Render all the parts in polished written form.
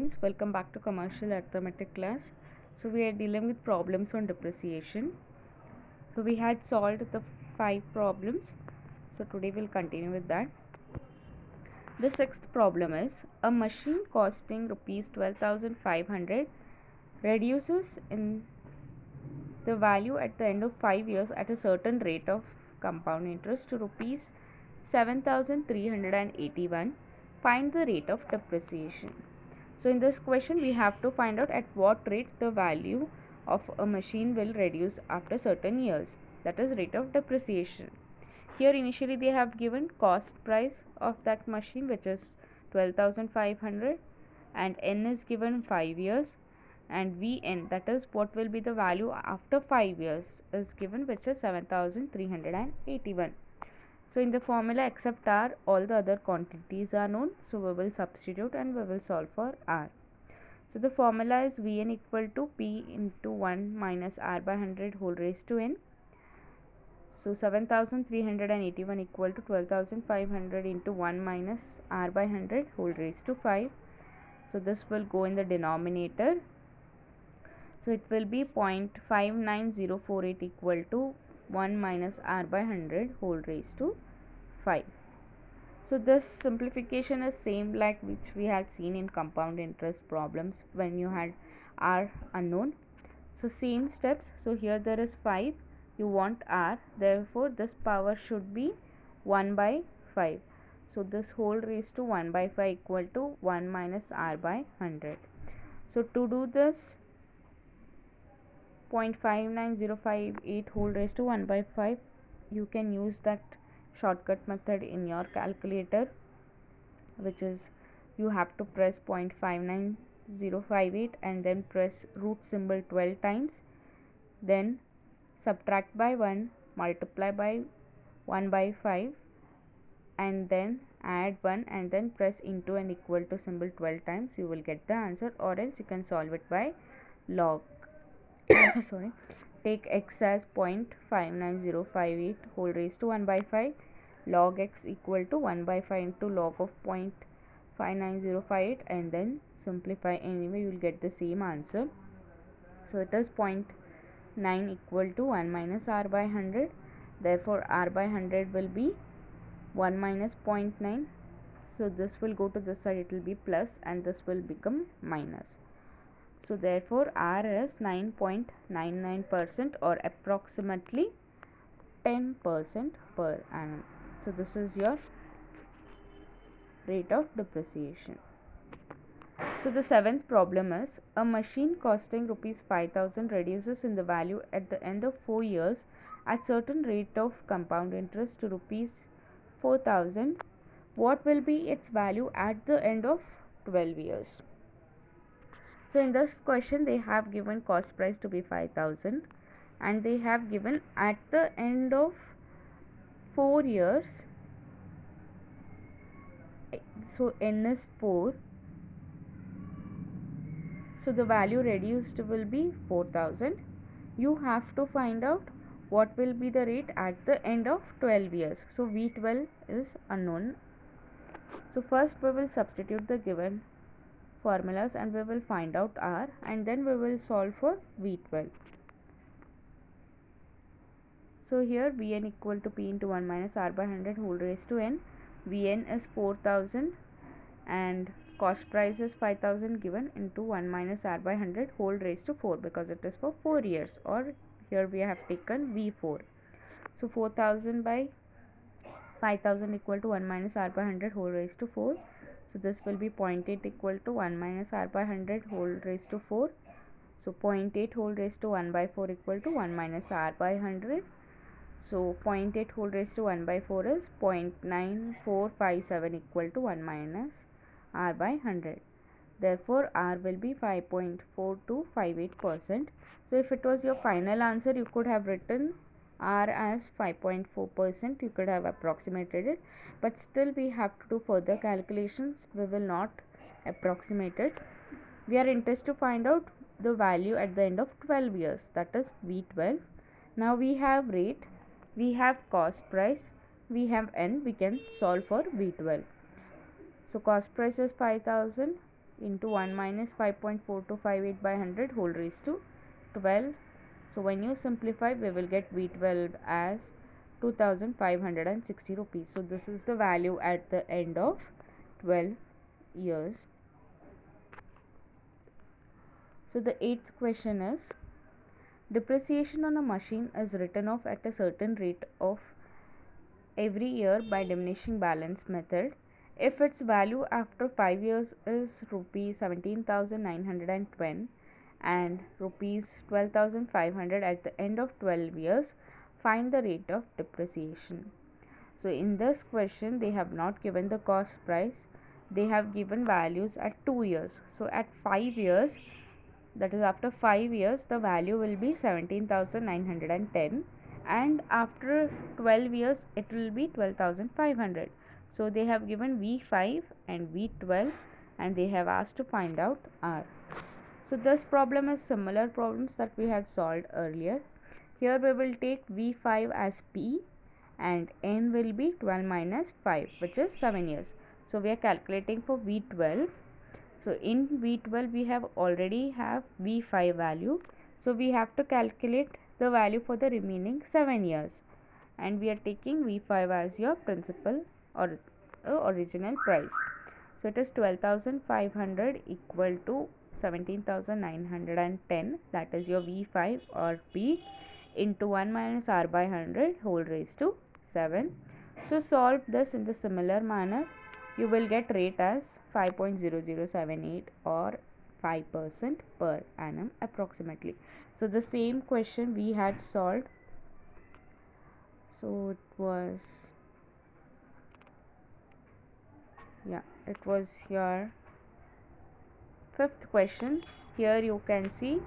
students, welcome back to commercial arithmetic class. So we are dealing with problems on depreciation. So we had solved the 5 problems, so today we'll continue with that. The 6th problem is a machine costing rupees 12,500 reduces in the value at the end of 5 years at a certain rate of compound interest to rupees 7,381. Find the rate of depreciation. So in this question we have to find out at what rate the value of a machine will reduce after certain years, that is rate of depreciation. Here initially they have given cost price of that machine, which is 12,500, and n is given 5 years, and Vn, that is what will be the value after 5 years, is given, which is 7,381. So in the formula except r, all the other quantities are known, so we will substitute and we will solve for r. So the formula is Vn equal to P into 1 minus r by 100 whole raised to n. So 7,381 equal to 12,500 into 1 minus r by 100 whole raised to 5. So this will go in the denominator. So it will be 0.59048 equal to 1 minus r by 100 whole raised to 5. So this simplification is same like which we had seen in compound interest problems when you had r unknown. So same steps. So here there is 5, you want r, therefore this power should be 1 by 5. So this whole raised to 1 by 5 equal to 1 minus r by 100. So to do this, 0.59058 whole raised to 1 by 5, you can use that shortcut method in your calculator, which is you have to press 0.59058 and then press root symbol 12 times, then subtract by 1, multiply by 1 by 5, and then add 1 and then press into and equal to symbol 12 times. You will get the answer, or else you can solve it by log. Sorry, take x as 0.59058 whole raised to 1 by 5, log x equal to 1 by 5 into log of 0.59058, and then simplify. Anyway, you will get the same answer. So it is 0.9 equal to 1 minus r by 100. Therefore r by 100 will be 1 minus 0.9. So this will go to this side, it will be plus, and this will become minus. So therefore r is 9.99% or approximately 10% per annum. So this is your rate of depreciation. So the 7th problem is a machine costing rupees 5,000 reduces in the value at the end of 4 years at certain rate of compound interest to rupees 4,000. What will be its value at the end of 12 years? So in this question they have given cost price to be 5,000 and they have given at the end of 4 years, so n is 4, so the value reduced will be 4,000. You have to find out what will be the rate at the end of 12 years. So V12 is unknown. So first we will substitute the given formulas and we will find out r, and then we will solve for V12. So here Vn equal to P into 1 minus r by 100 whole raised to n. Vn is 4,000 and cost price is 5,000 given into 1 minus r by 100 whole raised to 4 because it is for 4 years, or here we have taken V4. So 4,000 by 5,000 equal to 1 minus r by 100 whole raised to 4. So this will be 0.8 equal to 1 minus r by 100 whole raised to 4. So 0.8 whole raised to 1 by 4 equal to 1 minus r by 100. So 0.8 whole raised to 1 by 4 is 0.9457 equal to 1 minus r by 100. Therefore r will be 5.4258%. So if it was your final answer, you could have written r as 5.4%, you could have approximated it, but still we have to do further calculations. We will not approximate it. We are interested to find out the value at the end of 12 years, that is V12. Now we have rate, we have cost price, we have n, we can solve for V12. So cost price is 5,000, into 1 minus 5.4258 by 100 whole raised to 12. So when you simplify, we will get V12 as 2560 rupees. So this is the value at the end of 12 years. So the 8th question is, depreciation on a machine is written off at a certain rate of every year by diminishing balance method. If its value after 5 years is rupees 17,910 and rupees 12,500 at the end of 12 years, find the rate of depreciation. So in this question, they have not given the cost price, they have given values at 2 years. So at 5 years, that is after 5 years, the value will be 17,910 and after 12 years it will be 12,500. So they have given V5 and V12 and they have asked to find out R. So this problem is similar problems that we had solved earlier. Here we will take V5 as P and N will be 12 minus 5, which is 7 years. So we are calculating for V12. So in V12 we have already have V5 value. So we have to calculate the value for the remaining 7 years. And we are taking V5 as your principal or original price. So it is 12,500 equal to 17,910, that is your V5 or P, into 1 minus R by 100 whole raised to 7. So solve this in the similar manner. You will get rate as 5.0078 or 5% per annum approximately. So the same question we had solved. So it was your 5th question. Here you can see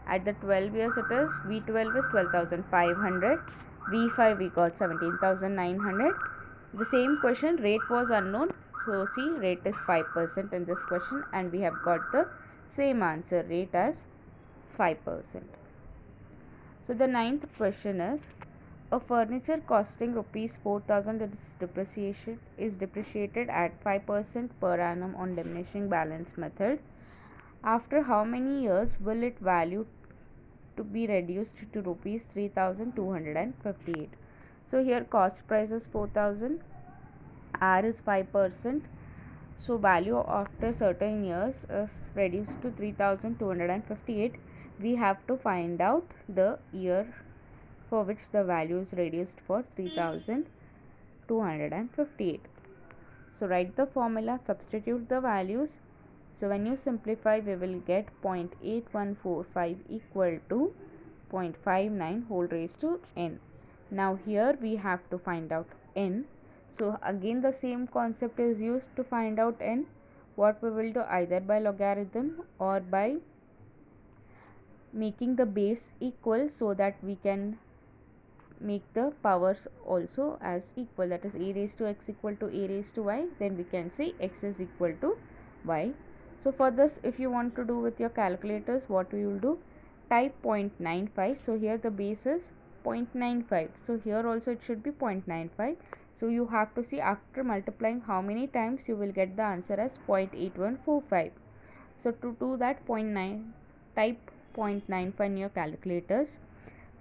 at the 12 years it is V12 is 12,500, V5 we got 17,900. The same question, rate was unknown, so see rate is 5% in this question and we have got the same answer, rate as 5%. So the 9th question is, a furniture costing rupees 4,000 is depreciated at 5% per annum on diminishing balance method. After how many years will it value to be reduced to rupees 3,258? So here cost price is 4,000, R is 5%. So value after certain years is reduced to 3,258. We have to find out the year for which the value is reduced for 3,258. So write the formula, substitute the values. So when you simplify, we will get 0.8145 equal to 0.59 whole raised to n. Now here we have to find out n. So again the same concept is used to find out n. What we will do, either by logarithm or by making the base equal so that we can make the powers also as equal, that is a raised to x equal to a raised to y, then we can say x is equal to y. So for this, if you want to do with your calculators, what we will do, type 0.95. so here the base is 0.95, so here also it should be 0.95. so you have to see after multiplying how many times you will get the answer as 0.8145. so to do that, type 0.95 in your calculators,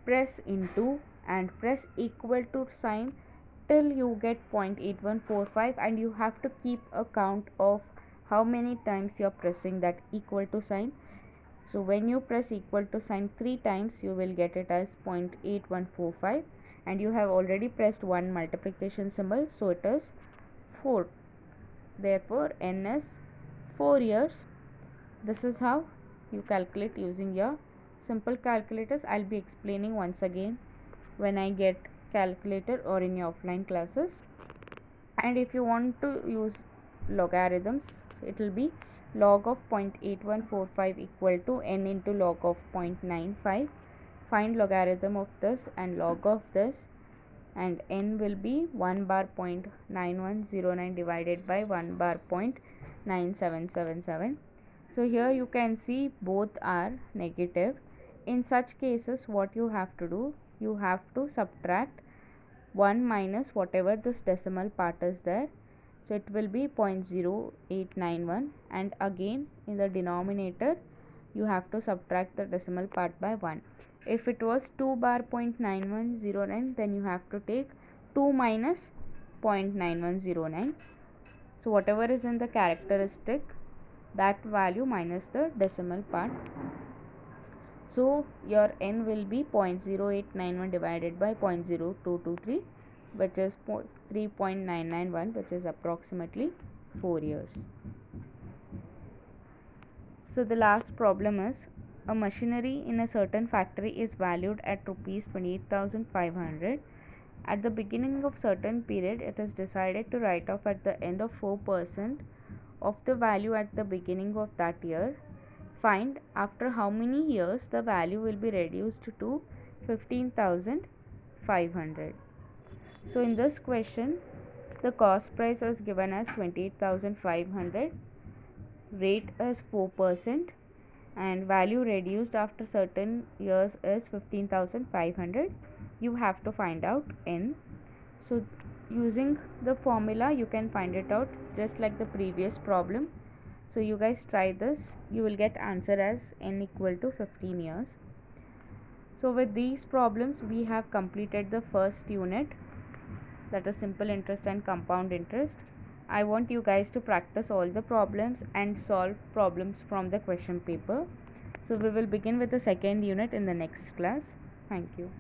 press into and press equal to sign till you get 0.8145 and you have to keep a count of how many times you are pressing that equal to sign. So when you press equal to sign 3 times, you will get it as 0.8145 and you have already pressed one multiplication symbol, so it is 4. Therefore n is 4 years. This is how you calculate using your simple calculators. I'll be explaining once again when I get calculator or in your offline classes. And if you want to use logarithms, it will be log of 0.8145 equal to n into log of 0.95. Find logarithm of this and log of this, and n will be 1 bar 0.9109 divided by 1 bar 0.9777. So here you can see both are negative. In such cases, what you have to do, you have to subtract 1 minus whatever this decimal part is there So it will be 0.0891, and again in the denominator you have to subtract the decimal part by 1. If it was 2 bar 0.9109, then you have to take 2 minus 0.9109. So whatever is in the characteristic, that value minus the decimal part. So your n will be 0.0891 divided by 0.0223, which is 3.991, which is approximately 4 years. So the last problem is, a machinery in a certain factory is valued at rupees 28,500. At the beginning of certain period, it is decided to write off at the end of 4% of the value at the beginning of that year. Find after how many years the value will be reduced to 15,500. So in this question, the cost price is given as 28,500, rate is 4%, and value reduced after certain years is 15,500. You have to find out n. So using the formula you can find it out just like the previous problem. So you guys try this, you will get answer as n equal to 15 years. So with these problems we have completed the first unit, that is simple interest and compound interest. I want you guys to practice all the problems and solve problems from the question paper. So we will begin with the second unit in the next class. Thank you.